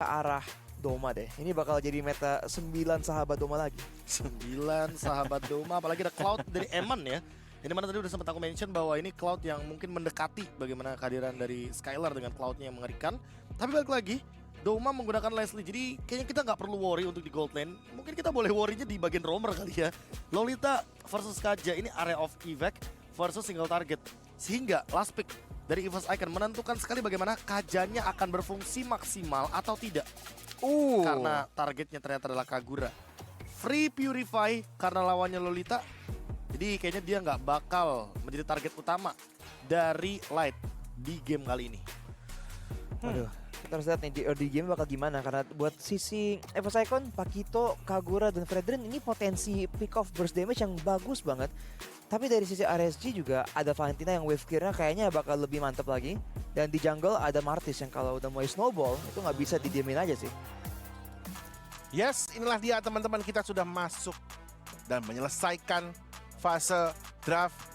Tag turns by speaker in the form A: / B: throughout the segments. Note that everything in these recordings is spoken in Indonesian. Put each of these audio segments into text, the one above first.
A: ke arah Doma deh. Ini bakal jadi meta 9 sahabat Doma lagi.
B: 9 sahabat Doma, apalagi ada Cloud dari Eman ya. Ini mana tadi udah sempat aku mention bahwa ini Cloud yang mungkin mendekati bagaimana kehadiran dari Skylar dengan Cloudnya yang mengerikan. Tapi balik lagi, Doma menggunakan Leslie, jadi kayaknya kita nggak perlu worry untuk di gold lane. Mungkin kita boleh worry-nya di bagian roamer kali ya. Lolita versus Kaja, ini area of evac versus single target. Sehingga last pick dari EVOS Icon menentukan sekali bagaimana Kajanya akan berfungsi maksimal atau tidak. Karena targetnya ternyata adalah Kagura. Free Purify karena lawannya Lolita. Jadi kayaknya dia nggak bakal menjadi target utama dari Light di game kali ini.
A: Aduh, kita harus lihat nih di game bakal gimana. Karena buat sisi EVOS Icon, Pakito, Kagura, dan Fredrin ini potensi pick off burst damage yang bagus banget. Tapi dari sisi RSG juga ada Valentina yang wave gear-nya kayaknya bakal lebih mantap lagi. Dan di jungle ada Martis yang kalau udah mulai snowball itu nggak bisa didiemin aja sih.
C: Yes, inilah dia teman-teman, kita sudah masuk dan menyelesaikan fase draft.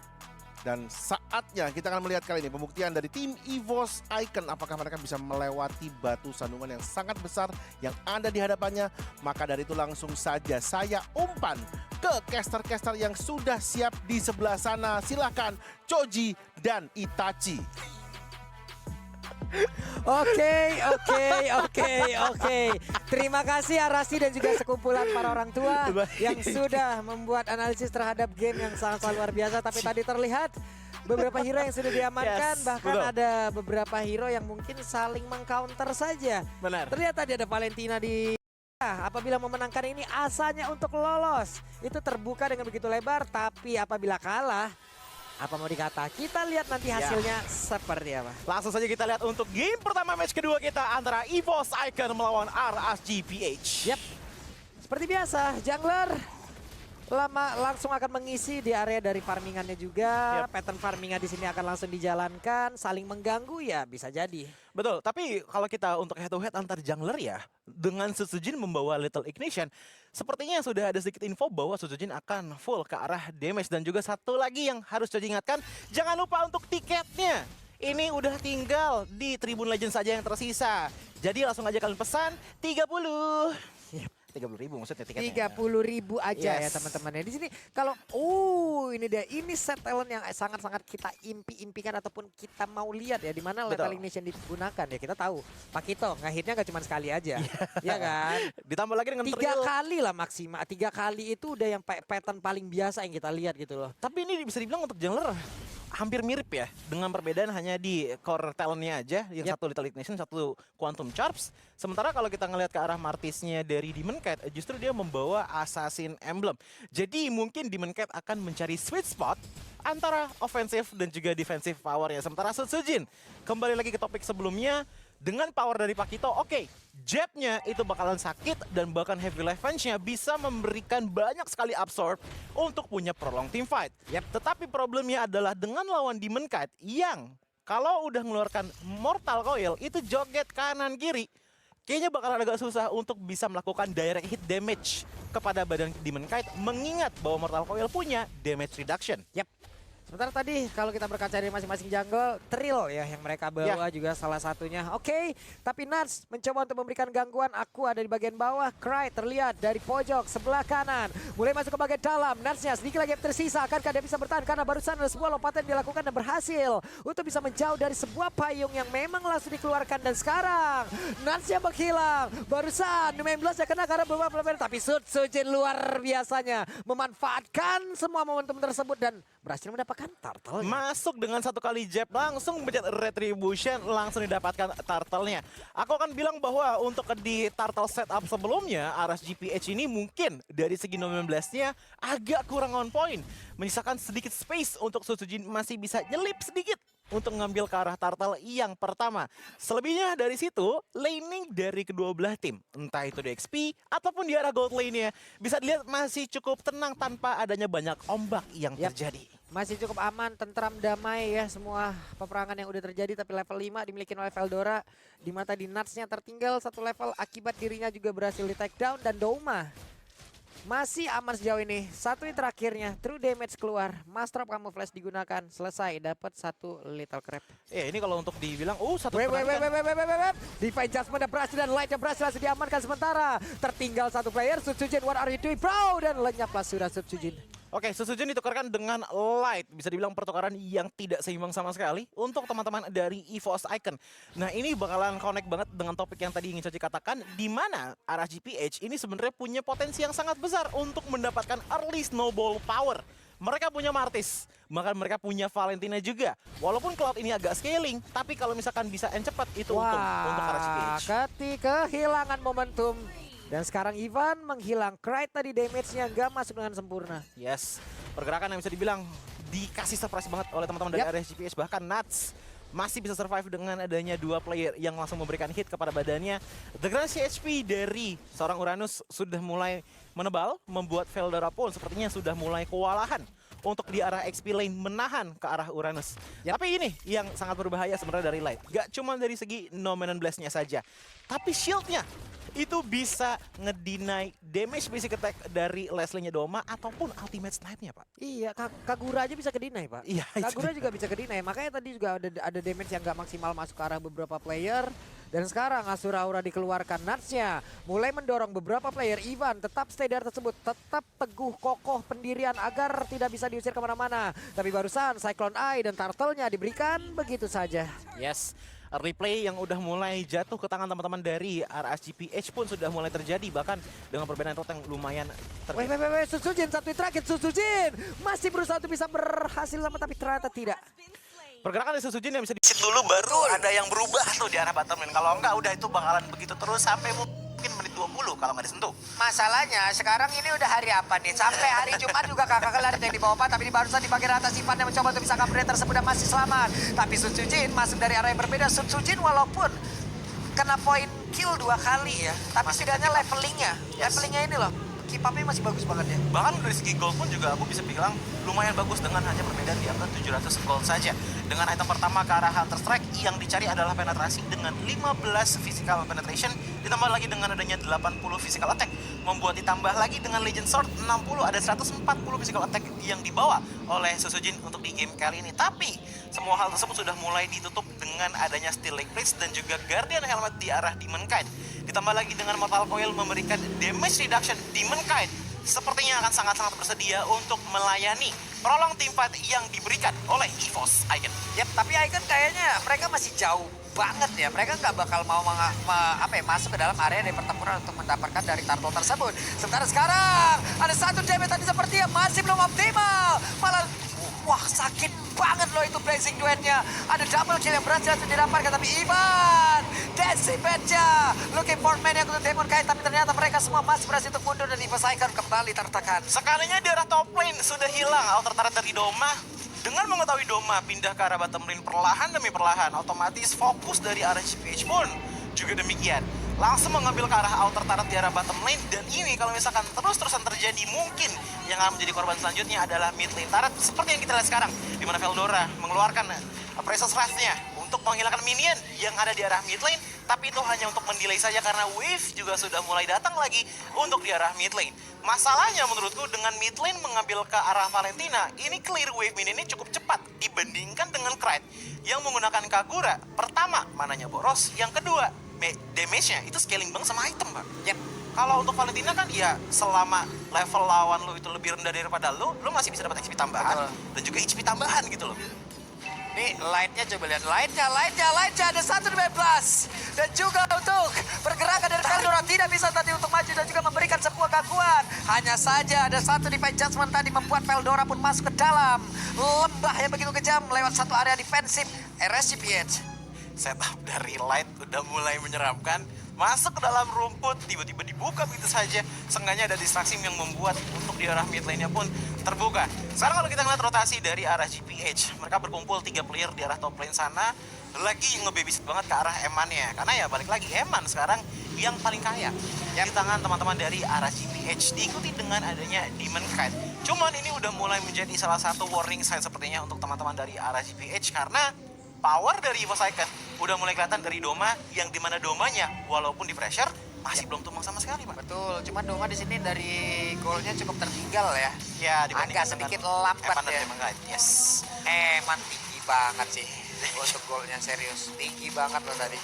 C: Dan saatnya kita akan melihat kali ini pembuktian dari tim EVOS Icon. Apakah mereka bisa melewati batu sandungan yang sangat besar yang ada di hadapannya. Maka dari itu langsung saja saya umpan ke caster-caster yang sudah siap di sebelah sana. Silahkan Choji dan Itachi.
D: Oke. Terima kasih Arasi dan juga sekumpulan para orang tua yang sudah membuat analisis terhadap game yang sangat luar biasa. Tapi tadi terlihat beberapa hero yang sudah diamankan, bahkan
B: betul.
D: ada beberapa hero yang mungkin saling mengcounter saja.
B: Benar.
D: Terlihat tadi ada Valentina di apabila memenangkan ini asanya untuk lolos itu terbuka dengan begitu lebar, tapi apabila kalah apa mau dikata, kita lihat nanti hasilnya seperti apa.
E: Langsung saja kita lihat untuk game pertama match kedua kita antara EVOS Icon melawan RSGPH.
D: Yap, seperti biasa jungler langsung akan mengisi di area dari farmingannya juga. Pattern farmingan di sini akan langsung dijalankan, saling mengganggu ya bisa jadi.
E: Betul, tapi kalau kita untuk head to head antar jungler ya, dengan Suzujin membawa Little Ignition, sepertinya sudah ada sedikit info bahwa Suzujin akan full ke arah damage. Dan juga satu lagi yang harus Choji ingatkan, jangan lupa untuk tiketnya. Ini udah tinggal di Tribun Legend saja yang tersisa. Jadi langsung aja kalian pesan 30. 30.000 maksudnya tiketnya.
D: 30.000 aja ya
E: Yes.
D: teman-teman. Di sini kalau ini dia, ini set talent yang sangat-sangat kita impikan ataupun kita mau lihat ya, di mana level ignition digunakan ya. Kita tahu Pakito ngehitnya nggak cuma sekali aja. Ya kan?
E: Ditambah lagi dengan
D: 3
E: Trill.
D: kali lah maksimal. 3 kali itu udah yang pattern paling biasa yang kita lihat gitu loh.
E: Tapi ini bisa dibilang untuk jungler hampir mirip ya, dengan perbedaan hanya di core talentnya aja, yang satu Little Ignition, satu Quantum Charms. Sementara kalau kita ngelihat ke arah Martisnya dari Demon Cat, justru dia membawa Assassin Emblem. Jadi mungkin Demon Cat akan mencari sweet spot antara offensive dan juga defensive powernya. Sementara Suzujin, kembali lagi ke topik sebelumnya, dengan power dari Pakito, jabnya itu bakalan sakit dan bahkan heavy revenge-nya bisa memberikan banyak sekali absorb untuk punya prolong team fight. Tetapi problemnya adalah dengan lawan Demon Knight yang kalau udah mengeluarkan Mortal Coil itu joget kanan kiri, kayaknya bakalan agak susah untuk bisa melakukan direct hit damage kepada badan Demon Knight, mengingat bahwa Mortal Coil punya damage reduction.
D: Sementara tadi kalau kita berkaca dari masing-masing jungle, Trill ya yang mereka bawa juga salah satunya. Tapi Nuts mencoba untuk memberikan gangguan. Aku ada di bagian bawah, Cry terlihat dari pojok sebelah kanan. Mulai masuk ke bagian dalam, Nutsnya sedikit lagi yang tersisa. Akankah dia bisa bertahan? Karena barusan ada sebuah lompatan yang dilakukan dan berhasil untuk bisa menjauh dari sebuah payung yang memang langsung dikeluarkan. Dan sekarang Nutsnya menghilang. Barusan 19 ya kena karena beberapa pemain. Tapi Suzujin luar biasanya memanfaatkan semua momentum tersebut dan berhasil mendapatkan turtle.
E: Masuk dengan satu kali jab, langsung mencet retribution, langsung didapatkan turtle-nya. Aku akan bilang bahwa untuk di turtle setup sebelumnya, RSGPH ini mungkin dari segi 19-nya agak kurang on point. Menyisakan sedikit space untuk Suzujin masih bisa nyelip sedikit untuk mengambil ke arah turtle yang pertama. Selebihnya dari situ, laning dari kedua belah tim, entah itu di XP ataupun di arah gold lane-nya, bisa dilihat masih cukup tenang tanpa adanya banyak ombak yang terjadi.
D: Masih cukup aman, tentram, damai ya semua peperangan yang udah terjadi. Tapi level 5 dimiliki oleh Veldora, di mata di Nutsnya tertinggal satu level akibat dirinya juga berhasil di take down. Dan Doma Masih aman sejauh ini. Satu hit terakhirnya, true damage keluar. Master of Camouflage digunakan. Selesai, dapat satu Little Crab.
E: Ini kalau untuk dibilang, satu
D: Wait.
E: penarikan.
D: Divine Judgment udah berhasil dan Light yang berhasil langsung diamankan sementara. Tertinggal satu player, Sutsujin, what are you doing bro? Dan lenyaplah sudah Sutsujin.
E: Oke, Sutsujin ditukarkan dengan Light. Bisa dibilang pertukaran yang tidak seimbang sama sekali untuk teman-teman dari EVOS Icon. Nah, ini bakalan connect banget dengan topik yang tadi ingin Coci katakan, di mana RSGPH ini sebenarnya punya potensi yang sangat besar untuk mendapatkan early snowball power. Mereka punya Martis, bahkan mereka punya Valentina juga. Walaupun Cloud ini agak scaling, tapi kalau misalkan bisa end cepat, itu untung untuk RSGPH.
D: Ketika kehilangan momentum. Dan sekarang Ivan menghilang. Krite tadi damage-nya nggak masuk dengan sempurna.
E: Yes, pergerakan yang bisa dibilang dikasih surprise banget oleh teman-teman dari RSGPH. Bahkan Nuts masih bisa survive dengan adanya dua player yang langsung memberikan hit kepada badannya. The Grand CHP dari seorang Uranus sudah mulai menebal, membuat Veldora pun sepertinya sudah mulai kewalahan untuk di arah XP lane menahan ke arah Uranus. Tapi ini yang sangat berbahaya sebenarnya dari Light. Gak cuma dari segi Nomen Blast-nya saja, tapi shield-nya itu bisa ngedeny damage basic attack dari Leslie-nya Doma ataupun ultimate snipe-nya, Pak.
D: Iya, Kagura aja bisa kedinai, Pak.
E: Iya,
D: Kagura juga bisa kedinai. Makanya tadi juga ada damage yang nggak maksimal masuk ke arah beberapa player. Dan sekarang Asura Aura dikeluarkan, Nuts-nya mulai mendorong beberapa player. Ivan tetap stay dari tersebut, tetap teguh kokoh pendirian agar tidak bisa diusir kemana-mana. Tapi barusan Cyclone Eye dan Turtle-nya diberikan begitu saja.
E: Yes, early play yang udah mulai jatuh ke tangan teman-teman dari RSGPH pun sudah mulai terjadi, bahkan dengan perbedaan total yang lumayan terjadi.
D: Wait, Sutsujin, satu hit terakhir, Sutsujin masih berusaha untuk bisa berhasil sama, tapi ternyata tidak.
E: Pergerakan dari Sutsujin yang bisa di-sit dulu, baru ada yang berubah tuh di arah bottom lane. Kalau enggak udah itu bakalan begitu terus sampai mungkin menit 20 kalau nggak disentuh.
D: Masalahnya sekarang ini udah hari apa nih? Sampai hari Jumat juga kakak kelar yang di bawah 4, tapi di barusan di bagian atas Ivan yang mencoba untuk bisa cover tersebut dan masih selamat. Tapi Sutsujin masuk dari arah yang berbeda. Sutsujin walaupun kena poin kill 2 kali ya, tapi setidaknya levelingnya ini loh. Keep up-nya masih bagus banget ya.
E: Bahkan dari segi gold pun juga aku bisa bilang lumayan bagus dengan hanya perbedaan di angka 700 gold saja. Dengan item pertama ke arah Hunter Strike yang dicari adalah penetrasi dengan 15 physical penetration ditambah lagi dengan adanya 80 physical attack. Membuat ditambah lagi dengan Legend Sword 60 ada 140 physical attack yang dibawa oleh Sutsujin untuk di game kali ini. Tapi semua hal tersebut sudah mulai ditutup dengan adanya Steel Lake Blitz dan juga Guardian Helmet di arah Demon Kite. Ditambah lagi dengan Mortal Coil memberikan damage reduction. Demon Kite sepertinya akan sangat-sangat bersedia untuk melayani prolong teamfight yang diberikan oleh EVOS Icon.
D: Yap, tapi Icon kayaknya mereka masih jauh banget ya. Mereka nggak bakal mau masuk ke dalam area dari pertempuran untuk mendapatkan dari turtle tersebut. Sementara sekarang ada satu damage tadi sepertinya masih belum optimal. Malah wah sakit banget loh itu blazing duetnya. Ada double kill yang berhasil didapatkan, tapi Ivan Decimate-nya looking for man yang untuk Demon Kite, tapi ternyata mereka semua masih berhasil untuk mundur dan EVOS Icon kembali tertekan.
E: Sekalinya di arah top lane sudah hilang outer turret dari Doma. Dengan mengetahui Doma pindah ke arah bottom lane perlahan demi perlahan, otomatis fokus dari RSGPH pun juga demikian. Langsung mengambil ke arah outer turret di arah bottom lane, dan ini kalau misalkan terus-terusan terjadi, mungkin yang akan menjadi korban selanjutnya adalah mid lane turret seperti yang kita lihat sekarang, di mana Veldora mengeluarkan Precious Wrath-nya untuk menghilangkan minion yang ada di arah mid lane, tapi itu hanya untuk mendelay saja karena wave juga sudah mulai datang lagi untuk di arah mid lane. Masalahnya menurutku dengan mid lane mengambil ke arah Valentina, ini clear wave minionnya cukup cepat dibandingkan dengan Krite yang menggunakan Kagura. Pertama, mananya boros, yang kedua, damage-nya itu scaling banget sama item, Pak.
D: Yap.
E: Kalau untuk Valentina kan ya selama level lawan lu itu lebih rendah daripada lu masih bisa dapat XP tambahan.
D: Betul.
E: Dan juga HP tambahan gitu loh.
D: Nih light-nya coba lihat, light-nya ada 1 plus. Dan juga untuk pergerakan dari Veldora tidak bisa tadi untuk maju dan juga memberikan sebuah gangguan. Hanya saja ada satu Divine Judgment tadi membuat Veldora pun masuk ke dalam lembah yang begitu kejam lewat satu area defensif RSGPH.
E: Setup dari Light udah mulai menyeramkan, masuk ke dalam rumput, tiba-tiba dibuka begitu saja. Seenggaknya ada distraksi yang membuat untuk di arah mid lane-nya pun terbuka. Sekarang kalau kita ngeliat rotasi dari arah GPH, mereka berkumpul 3 player di arah top lane sana, lagi ngebabysit banget ke arah Eman-nya. Karena ya balik lagi, Eman sekarang yang paling kaya di tangan teman-teman dari arah GPH, diikuti dengan adanya Demon Kite. Cuman ini udah mulai menjadi salah satu warning sign sepertinya untuk teman-teman dari arah GPH, karena power dari EVOS Icon udah mulai kelihatan dari Doma, yang dimana Domanya walaupun di pressure masih belum tumbang sama sekali, Pak.
D: Betul, cuman Doma di sini dari golnya cukup tertinggal ya.
E: Ya,
D: Agak sedikit lambat ya.
E: Yes.
D: Emang tinggi banget sih untuk golnya, serius tinggi banget loh tadi.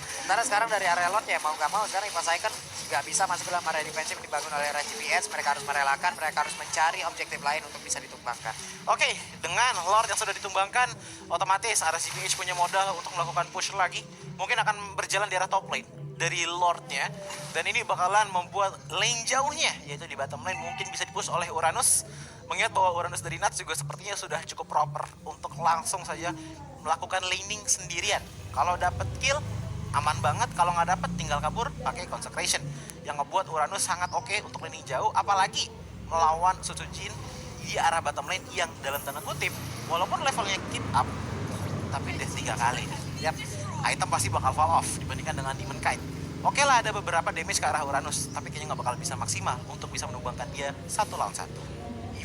D: Sementara sekarang dari area lot ya mau nggak mau sekarang Evos Icon nggak bisa masuk ke dalam area defensif dibangun oleh RGPS. Mereka harus merelakan, mereka harus mencari objektif lain untuk bisa ditumbangkan.
E: Oke, dengan Lord yang sudah ditumbangkan, otomatis RCPH punya modal untuk melakukan push lagi. Mungkin akan berjalan di arah top lane dari Lordnya. Dan ini bakalan membuat lane jauhnya, yaitu di bottom lane mungkin bisa dipush oleh Uranus. Mengingat bahwa Uranus dari Nuts juga sepertinya sudah cukup proper untuk langsung saja melakukan laning sendirian. Kalau dapat kill, aman banget. Kalau nggak dapet tinggal kabur pakai Consecration yang ngebuat Uranus sangat oke untuk laning jauh, apalagi melawan Sutsujin di arah bottom lane yang dalam tanda kutip walaupun levelnya keep up tapi death 3 kali nih. Yap, item pasti bakal fall off dibandingkan dengan Demon Kite. Oke lah, ada beberapa damage ke arah Uranus, tapi kayaknya nggak bakal bisa maksimal untuk bisa menumbangkan dia 1 lawan 1.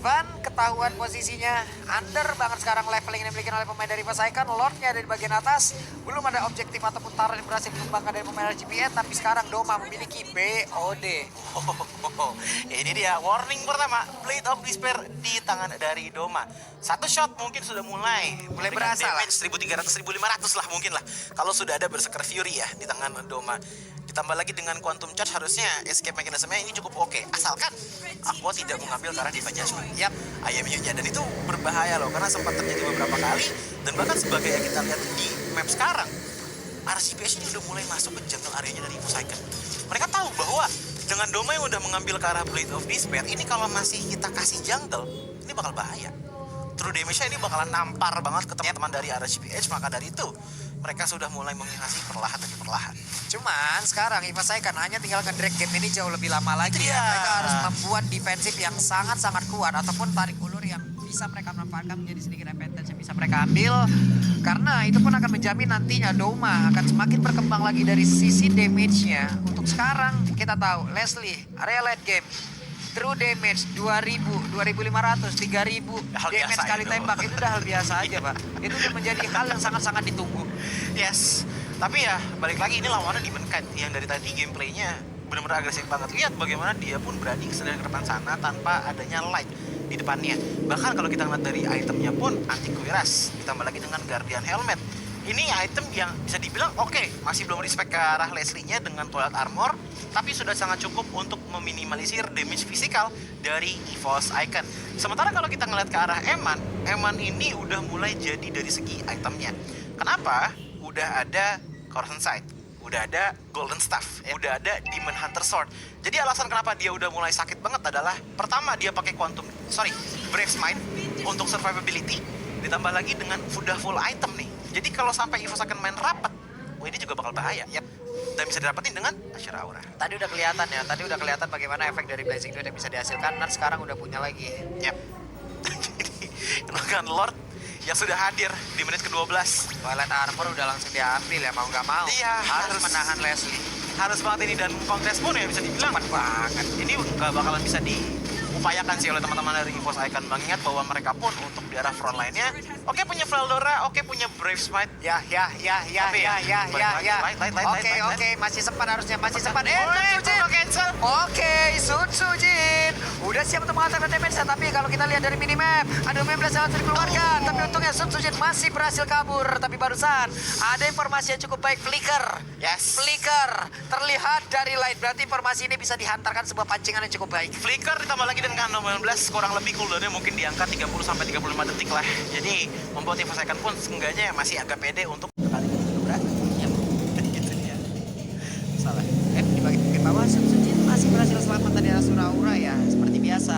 D: Ivan ketahuan posisinya under banget sekarang leveling yang dimiliki oleh pemain dari Evos Icon. Lordnya ada di bagian atas, belum ada objektif ataupun taruh yang berhasil ditumbangkan dari pemain RGPS, tapi sekarang Doma memiliki BOD.
E: Ini dia warning pertama, Blade of Despair di tangan dari Doma. Satu shot mungkin sudah mulai
D: berasa lah.
E: damage 1300 1500 lah mungkin lah kalau sudah ada Berserker Fury ya di tangan Doma. Ditambah lagi dengan Quantum Charge, harusnya escape mechanism-nya ini cukup oke. Asalkan Aqua tidak mengambil ke arah Diva Judgment.
D: Yap,
E: IMU-nya, dan itu berbahaya loh karena sempat terjadi beberapa kali. Dan bahkan sebagai yang kita lihat di map sekarang, RCPS ini udah mulai masuk ke jungle area-nya dari Evos Icon. Mereka tahu bahwa dengan Doma yang udah mengambil ke arah Blade of Despair, ini kalau masih kita kasih jungle, ini bakal bahaya. True damage-nya ini bakalan nampar banget ke teman-teman dari RCPH, maka dari itu mereka sudah mulai menginvasi perlahan demi perlahan.
D: cuman sekarang Evos Icon hanya tinggal nge-drag game ini jauh lebih lama lagi ya. Mereka harus membuat defensif yang sangat-sangat kuat ataupun tarik ulur yang bisa mereka manfaatkan menjadi sedikit advantage yang bisa mereka ambil. Karena itu pun akan menjamin nantinya Doma akan semakin berkembang lagi dari sisi damage-nya. Untuk sekarang kita tahu Leslie area late game true damage 2000, 2500, 3000
E: Hal
D: damage
E: biasa
D: sekali
E: itu.
D: tembak itu udah hal biasa aja, Pak. Itu udah menjadi hal yang sangat-sangat ditunggu.
E: Yes, tapi ya balik lagi ini lawannya Demon Kite yang dari tadi gameplaynya benar-benar agresif banget. Lihat bagaimana dia pun berani kesediaan ke depan sana tanpa adanya light di depannya. Bahkan kalau kita ngeliat dari itemnya pun anti kuiras, ditambah lagi dengan Guardian Helmet. Ini item yang bisa dibilang oke, masih belum respect ke arah Leslie-nya dengan Twilight Armor, tapi sudah sangat cukup untuk meminimalisir damage fisikal dari Evos Icon. Sementara kalau kita ngeliat ke arah Eman ini udah mulai jadi dari segi itemnya. Kenapa? Udah ada Corruption Sight, udah ada Golden Staff, udah ada Demon Hunter Sword. Jadi alasan kenapa dia udah mulai sakit banget adalah pertama dia pakai Brave Smite untuk survivability, ditambah lagi dengan udah full item nih. Jadi kalau sampai Evos akan main rapat, wah ini juga bakal bahaya.
D: Yap.
E: Dan bisa didapetin dengan Ashura Aura.
D: Tadi udah kelihatan ya, tadi udah kelihatan bagaimana efek dari Blazing Duet yang bisa dihasilkan. Dan sekarang udah punya lagi.
E: Yap. Jadi dengan Lord yang sudah hadir di menit ke-12.
D: Twilight Armor udah langsung diambil ya, mau nggak mau.
E: Iya,
D: harus
E: harus.
D: menahan Leslie.
E: Harus banget ini, dan contest pun ya bisa dibilang
D: Cepat banget.
E: ini gak bakalan bisa diupayakan sih oleh teman-teman dari Evos Icon. Mengingat bahwa mereka pun untuk di arah front line-nya oke punya Veldora, oke punya Brave Smite.
D: Tapi Oke, masih sempat harusnya, masih sempat. Sutsujin.
E: Cancel.
D: Oke, Sutsujin udah siap untuk mengatakan damage, tapi kalau kita lihat dari minimap, ada 15 yang harus dikeluarkan. Tapi untungnya Sutsujin masih berhasil kabur. Tapi barusan ada informasi yang cukup baik, Flicker.
E: Yes.
D: Flicker terlihat dari light, berarti informasi ini bisa dihantarkan sebuah pancingan yang cukup baik.
E: Flicker ditambah lagi dengan 19 kurang lebih cooldownnya mungkin di angka 30 sampai 35 detik lah. Jadi membuat Evos Icon pun seenggaknya masih agak pede untuk kali ini juga berani. Gitu dia. Salah.
D: Di bagian bawah Sutsujin masih berhasil selamat dari Ashura Aura ya. Seperti biasa,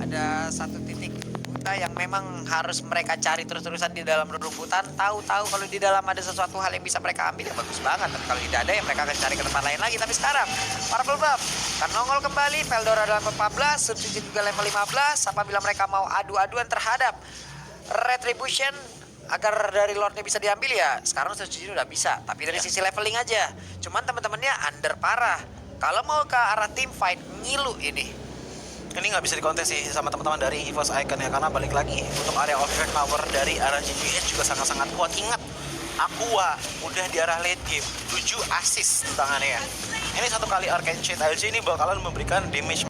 D: ada satu titik buta yang memang harus mereka cari terus-terusan di dalam rumputan. Tahu-tahu kalau di dalam ada sesuatu hal yang bisa mereka ambil ya bagus banget. Tapi kalau tidak ada ya mereka akan cari ke tempat lain lagi. Tapi sekarang para pelbab akan nongol kembali. Veldora dalam 14, Sutsujin juga level 15. Apabila mereka mau adu-aduan terhadap Retribution agar dari Lordnya bisa diambil ya, sekarang Sutsujin udah bisa. Tapi dari sisi leveling aja, cuman teman-temannya under parah. Kalau mau ke arah team fight, ngilu ini.
E: ini nggak bisa dikontes sih sama teman-teman dari Evos Icon ya, karena balik lagi untuk area of effect power dari arah GPH juga sangat-sangat kuat. Ingat Aqua udah di arah late game, 7 assist tangannya. Ini satu kali Arcane Shade aja ini bakalan memberikan damage